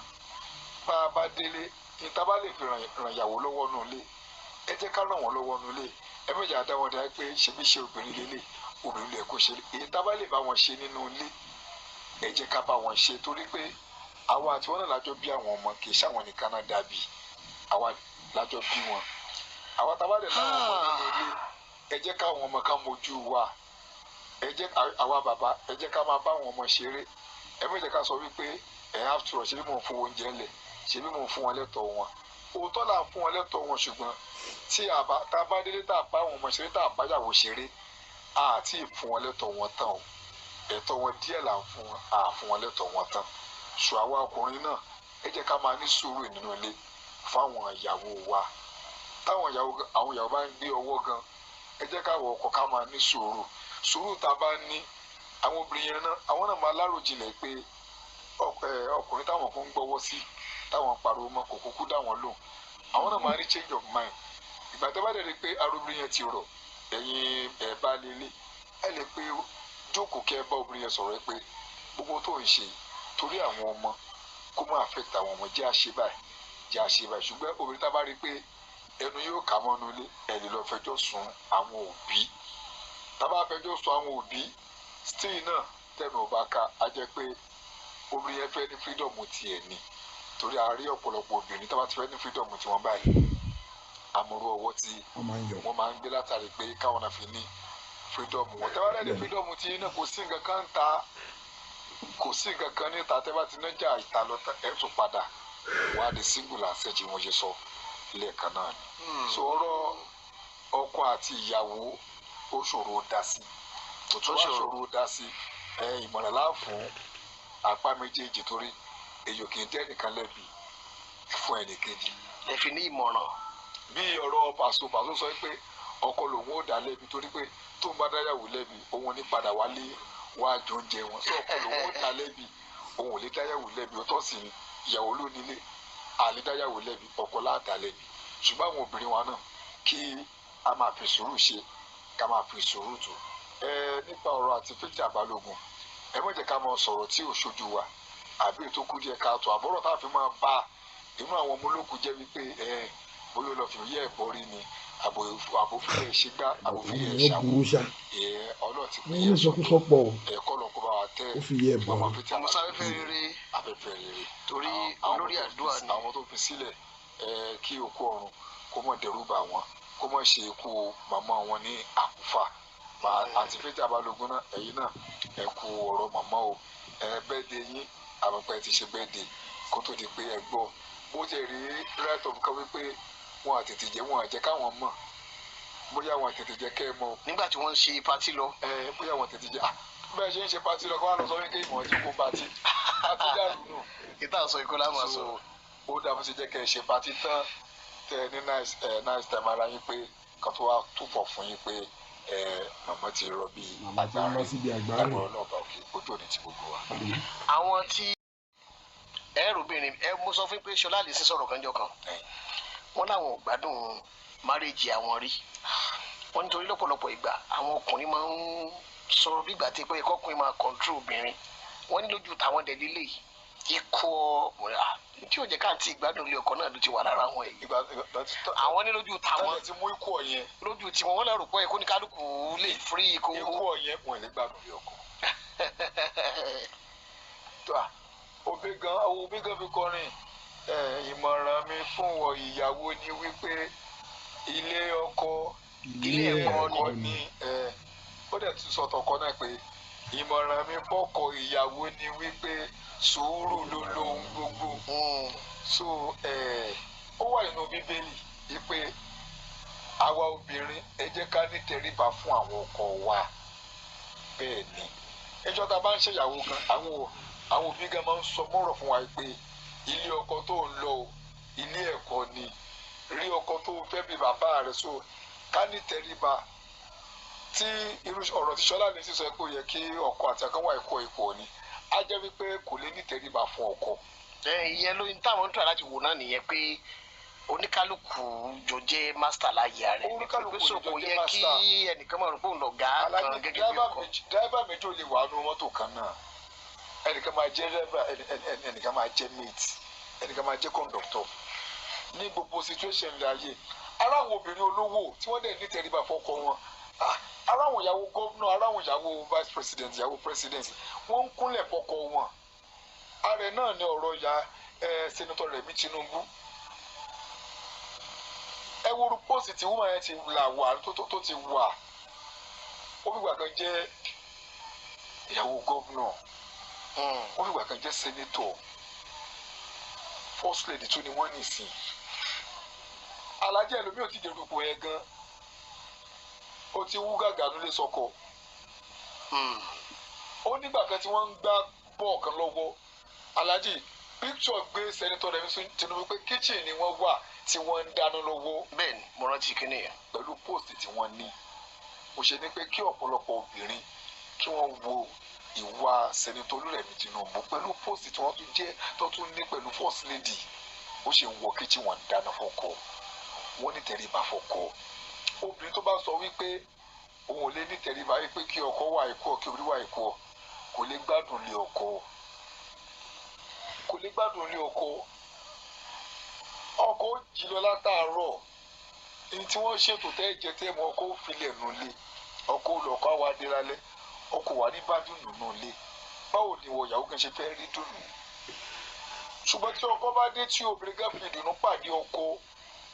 bá a bá délé níta bá lè fi ràn ìyàwó lọ́wọ́ nulẹ̀ ẹ jẹ́ ká ràn wọ́n lọ́wọ́ nulẹ̀ ẹ má jẹ́ àdáwọ́ dá pé ṣebí ṣe obìnrin lélẹ̀ obìnrin lè kó ṣe èyí tá a bá lè bá wọn ṣe nínú ilé ẹ jẹ́ ká bá wọn ṣe torí pé àwa àti wọn náà lájọ bí àwọn ọmọ kì í ṣàwọn nìkan náà dàbí àwa lájọ bí wọn àwa tá a bá lè láwọn ọmọ nínú ilé ẹ jẹ́ káwọn ọmọ ká mójú wa ẹ jẹ́ àwa bàbá ẹ jẹ́ ká máa bá àwọn ọmọ ṣeré ẹ má jẹ́ ká sọ wípé ẹ̀ á tùrọ̀ ṣe bí mò ń fún oúnjẹ ńlẹ̀ ṣe bí mò ń fún wọn lẹ́tọ̀ọ́ wọn òótọ́ là ń fún wọn lẹ́tọ̀ọ́ wọn ṣùgbọ́n tí tá a bá délé tá a bá àwọn ọmọ ṣeré tá a bá yàwó ṣeré àti ìfún wọn lẹ́tọ̀ọ́ wọn tán o ẹ̀tọ́ wọn díẹ̀ là ń fún wọn àfún wọn lẹ́tọ̀ọ́ wọn tán ṣù àwa ọkùnrin náà ẹ jẹ́ ká máa ní sùúrù nínú ilé fáwọn ìyàwó wa táwọn ìyàwó bá ń gbé ọwọ́ gan ẹ jẹ́ ká wọ ọkọ ká máa ní sùúrù tá a bá ní àwọn obìnrin yẹn náà àwọn náà máa láròjinlẹ̀ pé ọkùnrin táwọn kan ń gbọ́wọ́ sí táwọn pariwo mọ́ kò kúkú dá wọn lóhùn àwọn náà máa ní change of mind ìgbà tó bá dẹ̀ rí pé arúgbìn yẹn ti rọ̀ ẹ̀yin ẹ̀ bá lélẹ̀ ẹ lè pé jókòó kẹ́ ẹ bá obìnrin yẹn sọ̀rọ̀ ẹ pé gbogbo tó ń ṣe torí àwọn ọmọ kó má affect àwọn ọmọ jẹ́ àṣẹ báyìí ṣùgbọ́n obìnrin tá a bá rí pé ẹnu yóò kà mọ́nú ilé ẹ lè lọ fẹjọ́ sùn àwọn òbí tá a bá fẹjọ́ sùn àwọn òbí still náà tẹnu ò bá ká a jẹ́ pé obìnrin yẹn fẹ́ ní freedom tiẹ̀ ni torí a rí ọ̀pọ̀lọpọ̀ obìnrin tá a bá ti fẹ́ ní freedom tí wọ́n báyìí àmúrú ọwọ́ tí wọ́n máa ń gbé látàrí pé káwọn náà fi ní freedom wọn tẹ́ bá lẹ́ẹ̀dẹ̀ freedom tí náà kò sí nǹkan kan ta kò sí nǹkan kan níta tẹ́ bá ti nájà ìta lọ ẹ̀ tún padà wọ́n á di single àṣẹjì wọn ṣe sọ lẹ́ẹ̀kan náà ni so ọ̀rọ̀ ọkọ àti ìyàwó ó ṣòro dá sí òtún ṣòro dá sí ìmọ̀ràn láàfún apá méjèèjì torí èyí kì í dẹ́ nìkan lẹ́bi fún ẹnìkejì. ẹ fi ní ìmọ̀ràn. bí ọ̀rọ̀ pàṣọ sọ pé ọkọ lòun ó dá lẹ́bi torí pé tó ń bá dáyàwó lẹ́bi òun ní padà wálé wá jọ oúnjẹ wọn sọ ọkọ lòun ó dá lẹ́bi òun ò lè dáyàwó lẹ́bi ó tọ́ sí ìyàwó ló nílé àlè dáyàwó lẹ́bi ọkọ láàdá lẹ́bi ṣùgbọ́n àwọn obìnrin wa náà kí a máa fi sùúrù ṣe ká máa fi sùúrù tó nípa ọ̀rọ̀ àti fíjà balógun ẹ má jẹ́ ká máa sọ̀rọ̀ tí ò ṣojú wa àbí ètò kú díẹ̀ káàtó àbọ̀rọ̀ tá a fi máa bá inú àwọn ọmọ olókùn jẹ́ wípé bóyá lọ́ọ́ fi yẹ ẹ̀bọ rí ni àbòfin ṣe gbá àbòfin ṣàwò ọlọ́ọ̀tì pé ẹ̀kọ́ lọ́n kó bá wa tẹ́ ọmọ fìtí afẹ́fẹ́ rere torí olórí àdúrà ni àwọn tó fi sílẹ̀ kí òkú ọ̀run kó mọ̀ dẹ́rù bà wọ́n kó mọ̀ ṣe ikú màmá wọn ní àkúfà àti fìtí abalógun náà ẹ̀yin náà ẹ kú ọ̀rọ̀ màmá o bẹ́ẹ̀dẹ̀ yín àmọ̀pẹ́ ti ṣe bẹ́ẹ̀dẹ̀ kó tó di pé ẹ gbọ́ bó ti rí right of kan wípé wọn àtètè jẹ́ wọn àjẹ́ káwọn mọ̀ bóyá wọn àtètè jẹ́ kẹ́ ẹ mọ̀. nígbà tí wọ́n ń ṣe patí lọ. bóyá wọn àtètè jẹ́ bẹ́ẹ̀ ṣe ń ṣe patí lọ kó wà lọ sọ wípé ìmọ̀ ọtí kó patí patí dàrú nù. ìta sọ ikú láwọn sọ. ó dàbí ṣe jẹ́ kẹ́ ẹ ṣe patí tán tẹ ní nice time ara yín pé kan tó wá túbọ̀ fún yín pé màmá ti rọ bí màmá ti lọ síbi àgbáre agbára náà bá òkè ojú òní ti gbogbo wa. àwọn tí ẹrùbìnrin mo sọ fún pé Ṣọlá lè ṣe sọ̀rọ̀ kanjọ kan wọn làwọn ò gbádùn márèèjì àwọn rí wọn nítorí lọ́pọ̀lọpọ̀ ìgbà àwọn ọkùnrin máa ń sọ̀rọ̀ bí ìgbà tí pé ẹkọkùnrin máa kọńtró obìnrin wọn ní lójú táwọn dẹ lílé ikọ tí ò jẹ́ káàntì ìgbádùn ilé ọkọ náà ló ti wà lára wọn yìí àwọn ní lójú táwọn ti mú ikú ọ̀yẹn lójú tí wọn lérò pé kó ní kálukú lè fírí ikú ọ̀yẹn wọn lè gbádùn ilé ọkọ. òbí gan fi kọrin ìmọ̀ràn mi fún ọ ìyàwó ni wípé ilé ọkọ ilé ẹ̀kọ́ ni ó dẹ̀ tún sọ tọkọ náà pé ìmọ̀ràn mi fọ́kọ ìyàwó ni wípé sùúrù ló lóhun gbogbo. So ó wà nínú bíbélì wípé àwa obìnrin ẹ jẹ́ ká ní tẹríba fún àwọn ọkọ wa bẹ́ẹ̀ ni ẹjọ́ tá a bá ń ṣèyàwó gan àwọn òbí gan máa ń sọ mọ́rọ̀ fún wa pé ilé ọkọ tó ń lọ ilé ẹ̀kọ́ ni rí ọkọ tó fẹ́ bí bàbá rẹ̀ so ká ní tẹríba tí irú ọ̀rọ̀ tí Ṣọlá ní sísọ pé ó yẹ kí ọkọ àti akọ́wà ẹ̀kọ́ ipò ni á jẹ́ wípé kò lè ní tẹríba fún ọkọ. ìyẹn ló ń táwọn ń tọ́ láti wò náà nìyẹn pé oníkálukú jọ jẹ́ mástà láyé rẹ̀ oníkálukú jọ kò jẹ́ yẹ kí mástà. ẹnìkan máa rò pé òun lọ gà á kan gẹ́gẹ́ bí ọkọ. dáìbà méjì ò lè wà nínú mọ́tò kan náà ẹnìkan máa jẹ́ dáìbà ẹnìkan máa jẹ́ mate ẹnìkan máa jẹ́ kọ́ńdọ̀tọ̀ ní gbogbo situation ilé ayé ara àwọn obìnrin olówó tí wọ́n dẹ̀ ní tẹríba fọ́kọ wọn ara àwọn ìyàwó gómìnà ara àwọn ìyàwó vice president ìyàwó president wọ́n ń kúnlẹ̀ fọ́kọ wọn ààrẹ náà ní ọ̀rọ̀ ìyá senator Rẹ̀mí Tinubu ẹ wo pósì tí wúmọ̀ yẹn ti là wà tó ti wà ó fìgbà kan jẹ́ ìyàwó gómìnà ó fìgbà kan jẹ́ senator first lady tún ni wọ́n nì sí alájẹ ẹlòmíì ò ti dèrò ipò yẹn gan ó ti wú gàgà nílé sọkọ ó nígbà kan tí wọ́n ń gbá bọ́ọ̀ kan lọ́wọ́ alájì picture gbé sẹ́nitọ́ Rẹ̀mí Tinubu pé kitchen ni wọ́n wà tí wọ́n ń dáná lọ́wọ́. bẹ́ẹ̀ni mo rántí kíní yẹn. pẹ̀lú post tí wọ́n ní mo ṣe ní pé kí ọ̀pọ̀lọpọ̀ obìnrin kí wọ́n wo ìwà sẹ́nitọ́ Rẹ̀mí Tinubu pẹ̀lú post tí wọ́n tún jẹ́ tó tún ní pẹ̀lú first lady ó ṣe ń wọ kitchen wọn ń dáná fọ́kọ wọ́n ní tẹríba fọ́kọ obìnrin tó bá sọ wípé òun ò lè ní tẹríba wípé kí ọkọ wà ikú ọ kí orí wà ikú ọ kò lè gbádùn lé ọkọ kò lè gbádùn lé ọkọ ọkọ jí lọ látàárọ̀ ní tí wọ́n ṣètò tẹ́ jẹ tẹ́ mọ ọkọ òfìlẹ̀ nulẹ̀ ọkọ olùkọ́ àwọn adé lálẹ́ ọkọ wà ní bádùn nùnú lé báwo ni ìwọ ìyàwó kan ṣe fẹ́ rí dùnú ṣùgbọ́n tí ọkọ bá dé tí obìnrin gan fi ìdùnnú pàdé ọkọ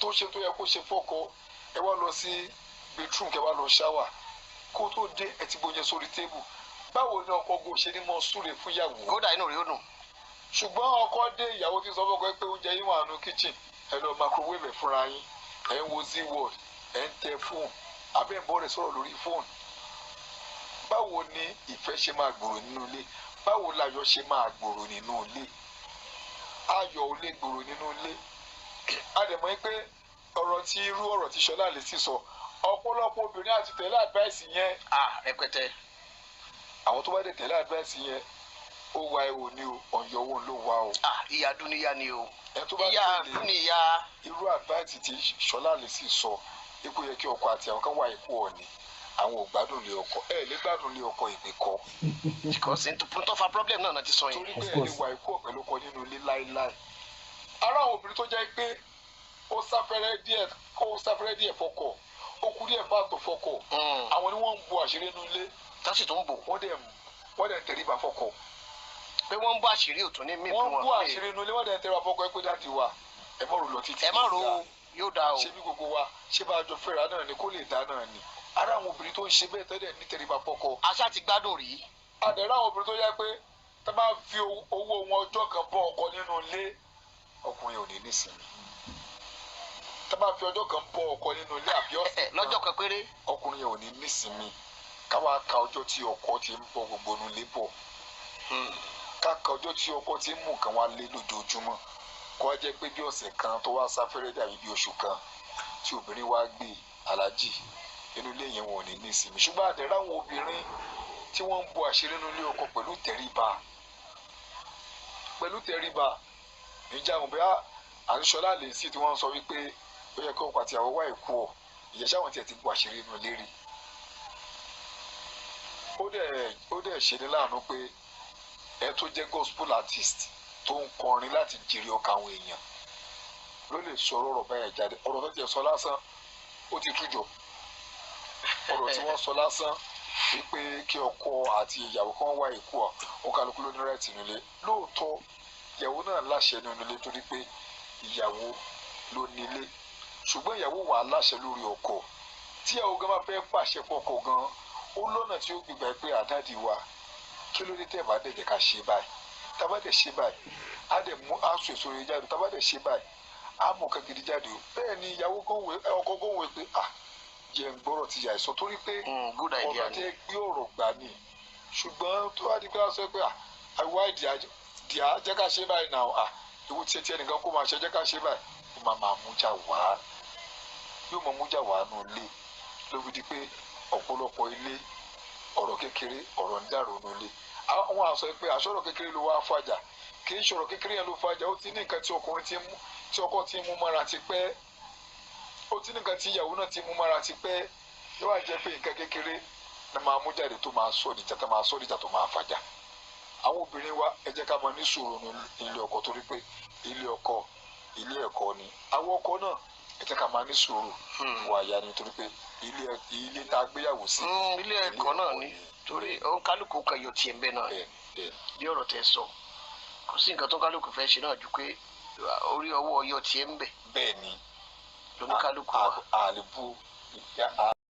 tó ṣe tó yẹ kó ṣe fọ́kọ ẹ wá lọ sí bedroom kẹ wá lọ ṣáwà kó tó dé ẹ ti gbóyè sórí tébù báwo ni ọkọ go ṣe ní mọ súre fún ìyàwó. kódà inú rẹ̀ ó dùn. ṣùgbọ́n ọkọ dé ìyàwó ti sọ fọ́kọ pé oúnjẹ yín wà nù kitchen ẹ lọ microwave fúnra yín ẹ ń wo Z-World ẹ ń tẹ fóònù àbẹ́ ń bọ́ rẹ̀ sọ̀rọ̀ lórí fóònù. báwo ni ìfẹ́ ṣe máa gbòòrò nínú ilé báwo láyọ̀ ṣe máa gbòòrò nínú ilé ayọ̀ ò lè gbòòrò nínú ilé. a dẹ̀ mọ̀ pé ọ̀rọ̀ tí irú ọ̀rọ̀ tí Ṣọlá lè sì sọ ọ̀pọ̀lọpọ̀ obìnrin àti tẹ̀lé advice yẹn. rẹpẹtẹ. àwọn tó bá dé tẹ̀lé advice yẹn ó wá ẹ ò ní o ọ̀yọ́ owó ló wá o. ìyá dúníyà ni o. ẹ tó bá dúníyà. irú advice tí Ṣọlá lè sì sọ ipò yẹ kí ọkọ àti àwọn kan wá ikú ọ̀ni àwọn ò gbádùn lé ọkọ ẹ lè gbádùn lé ọkọ ìgbé kọ. because tó fa problem náà ti sọ yẹn. torí pé ẹ lè wá ikú ọ̀pẹ ló kọ nínú ilé láéláé. ara àwọn obìnrin tó jẹ́ pé ó sáfẹ́rẹ́ díẹ̀ fọ́kọ ó kú díẹ̀ fáàtò fọ́kọ àwọn ni wọ́n ń bo àṣírí inú ilé tásì tó ń bò wọ́n dẹ̀ tẹríba fọ́kọ. pé wọ́n ń bó àṣírí òtún ní mímú wọn. wọ́n ń bó àṣírí inú ilé wọ́n dẹ̀ tẹríba fọ́kọ ẹ pé dáàdi wa ẹ má rò lọ títí. ẹ má rò yóò dáa o. ṣé bí gbogbo wa ṣé bá a jọ fẹ́ra náà ni kó lè dá náà ni. ara àwọn obìnrin tó ń ṣe bẹ́ẹ̀ tẹ́lẹ̀ ní tẹríba fọ́kọ. aṣá ti gbádùn rí. àdẹ̀rẹ̀ àwọn obìnrin tó yẹ pé tá bá fi owó wọn ọjọ́ kan bọ́ ọkọ nínú ilé ọkùnrin ò ní nísìnyí tá bá fi ọjọ́ kan bọ́ ọkọ nínú ilé àbí ọ̀sẹ̀ lọ́jọ́ kan péré ọkùnrin yẹn ò ní nísinmi káwa ka ọjọ́ tí ọkọ ti ń bọ̀ gbogbo inú ilé bọ̀ ká ka ọjọ́ tí ọkọ ti ń mú nǹkan wá lé lójoojúmọ́ kó wá jẹ́ pé bí ọ̀sẹ̀ kan tó wá sáfẹ́rẹ́ dàbí bí oṣù kan tí obìnrin wá gbé aláàjì inú ilé yẹn wọn ò ní ìsinmi ṣùgbọ́n àdẹ̀rẹ̀ àwọn obìnrin tí wọ́n ń bo àṣírí nínú ilé ọkọ pẹ̀lú tẹríba níjà àwọn bẹ́ẹ̀ àríṣọlá lè sí tí wọ́n sọ wípé ó yẹ kí ọkọ àti àwọn wá ìkú ọ ìyẹn sáwọn tiẹ̀ ti bo àṣírí nínú ilé rí ó dẹ̀ ṣe ní láàánú pé ẹ tó jẹ́ gospel artist tó ń kọrin láti jèrè ọkàn àwọn èèyàn ló lè sọ ọ̀rọ̀ báyẹn jáde ọ̀rọ̀ tó tiẹ̀ sọ lásán ó ti tújọ ọ̀rọ̀ tí wọ́n sọ lásán wípé kí ọkọ àti ìyàwó kan wá ìkú ọ ọkàlùkù ló ní rẹ́ẹ̀tì nílé lóòótọ́ ìyàwó náà láṣẹ nínú ilé torí pé ìyàwó ló nílé ṣùgbọ́n ìyàwó wà láṣẹ lórí ọkọ tí ìyàwó gan bá fẹ́ pàṣẹ fọ́kọ gan ó lọ́nà tí ó gbìgbà pé àdáàdì wa kí ló dé tẹ́ bá dẹ̀ jẹ́ ká ṣe báyìí tá bá dẹ̀ ṣe báyìí á dẹ̀ mú aṣọ èso rẹ̀ jáde tá bá dẹ̀ ṣe báyìí á mú nǹkan gidi jáde o bẹ́ẹ̀ ni ìyàwó ọkọ gan wò pé jẹ́ ń gbọ́rọ̀ ti yà ẹ̀sọ́ torí pé ọ̀nà tẹ́ gbé ọ̀rọ̀ gbà ní ṣùgbọ́n tó wá di pé a sọ pé àwa ìdíyà jẹ́ ká ṣe báyìí náà ìwú tí ẹnìkan kó máa ṣe jẹ́ ká ṣe báyìí ó máa mújà wá yóò máa mújà wá nù ilé ló fi di pé ọ̀pọ̀lọpọ̀ ilé ọ̀rọ̀ kékeré ọ̀rọ̀ ń dàrú nù ilé àwọn àṣọ pé àṣọ̀rọ̀ kékeré ló wá fàjà kì í ṣọ̀rọ̀ kékeré yẹn ló fàjà ó ti ní nǹkan tí ọkọ ti mú mára ti pẹ́ ó ti ní nǹkan tí ìyàwó náà ti mú mára ti pẹ́ yóò wá jẹ́ pé nǹkan kékeré ni máa mú jáde tó máa sọ ìjà tó máa fàjà àwọn obìnrin wa ẹ jẹ́ ká máa ní sùúrù ní ilé ọkọ torí pé ilé ọkọ ilé ẹ̀kọ́ ni àwọn ọkọ náà ẹ jẹ́ ká máa ní sùúrù wà yá ni torí pé ilé tá a gbéyàwó sí ilé ẹ̀kọ́ náà ni torí òun kálukú kan yóò tiẹ̀ ń bẹ náà bí ọ̀rọ̀ tẹ́ sọ kò sí nǹkan tó kálukú fẹ́ ṣe náà ju pé orí ọwọ́ yóò tiẹ̀ ń bẹ bẹ́ẹ̀ ni lóní kálukú wa. àlebú